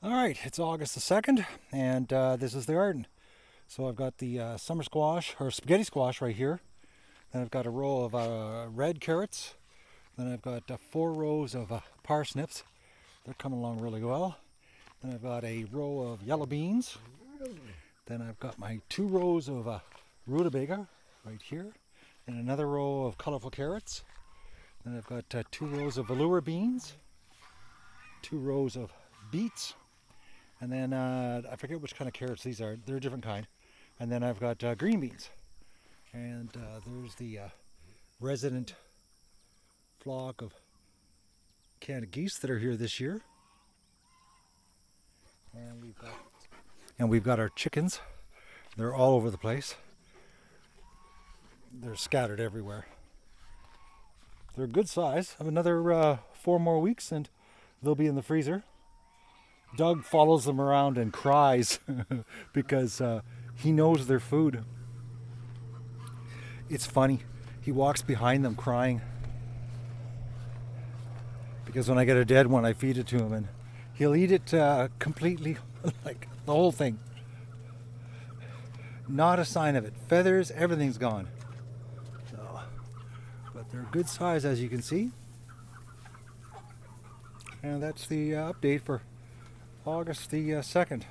All right, it's August the 2nd, and this is the garden. So I've got the summer squash, or spaghetti squash right here. Then I've got a row of red carrots. Then I've got 4 rows of parsnips. They're coming along really well. Then I've got a row of yellow beans. Then I've got my 2 rows of rutabaga right here. And another row of colorful carrots. Then I've got 2 rows of velour beans. 2 rows of beets. And then I forget which kind of carrots these are. They're a different kind. And then I've got green beans. And there's the resident flock of Canada geese that are here this year. And we've got our chickens. They're all over the place. They're scattered everywhere. They're a good size. I have another 4 more weeks and they'll be in the freezer. Doug follows them around and cries because he knows their food. It's funny. He walks behind them crying because when I get a dead one, I feed it to him and he'll eat it completely, like the whole thing. Not a sign of it. Feathers, everything's gone. So, but they're good size as you can see. And that's the update for August the 2nd.